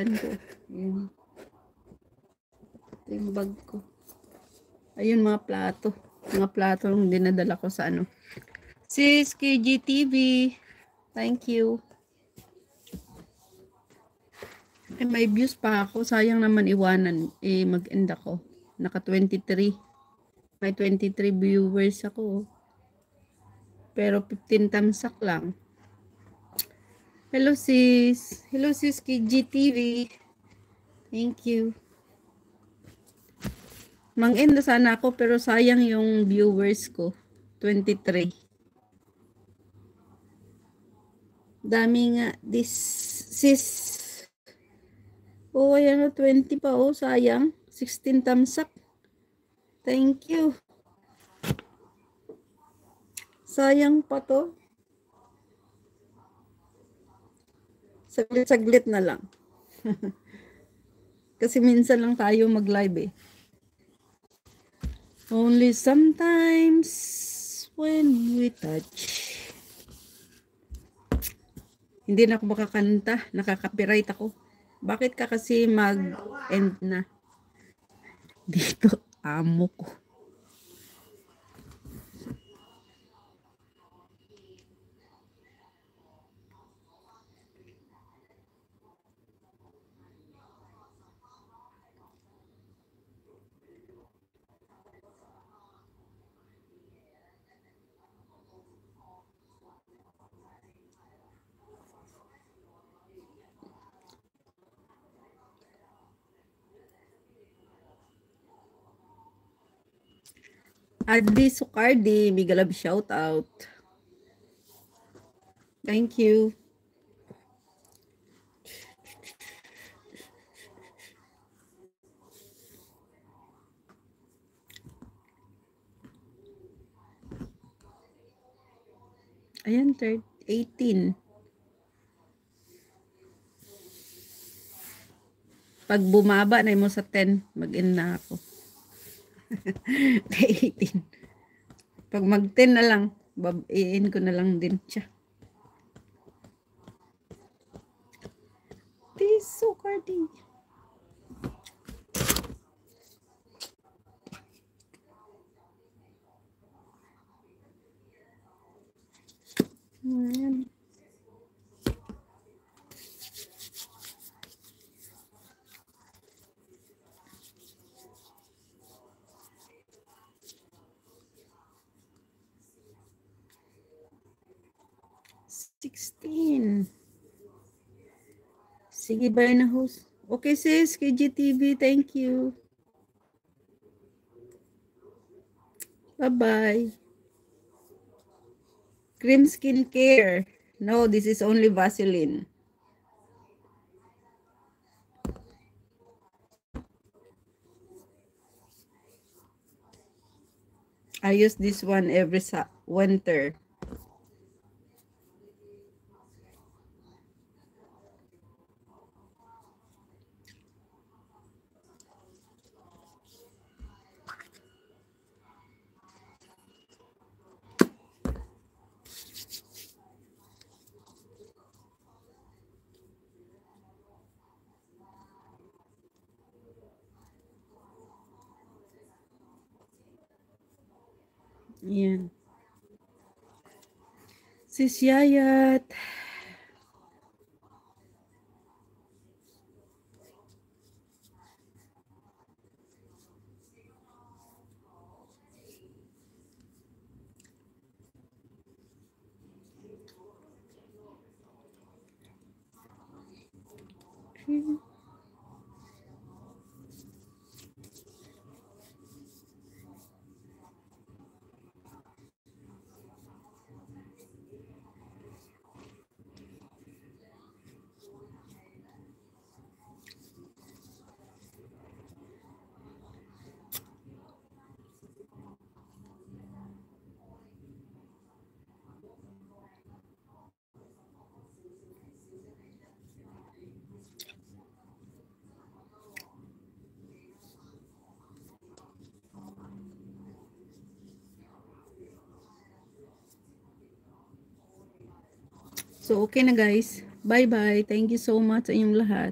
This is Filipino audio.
gagamitan ko. Ayan. Ito yung bag ko. Ayun, mga plato. Mga plato yung dinadala ko sa ano. Sis, KGTV. Thank you. Eh, may views pa ako. Sayang naman iwanan. Eh, mag-end ako. Naka 23. May 23 viewers ako. Pero 15 tamsak lang. Hello sis. Hello sis KGTV. Thank you. Mang-end na sana ako pero sayang yung viewers ko. 23. Dami nga. This sis. Oh, ayan o. 20 pa oh. Sayang. 16 tamsak. Thank you. Sayang pa to. Saglit-saglit na lang. Kasi minsan lang tayo mag-live eh. Only sometimes when we touch. Hindi na ako makakanta. Nakaka-copyright ako. Bakit ka kasi mag-end na? Dito, amo ko. Adi Sukardi, big love shout out. Thank you. Ayan, 18. Pag bumaba na mo sa 10, mag-in na ako. 18. Pag mag-10 na lang, i-in ko na lang din siya. Piso, Cardi. Ayan. Sige, bye na host. Okay sis, KGTV, thank you. Bye-bye. Cream skincare. No, this is only Vaseline. I use this one every winter. Yan. Sis Yayat. So, okay na guys. Bye-bye. Thank you so much sa inyong lahat.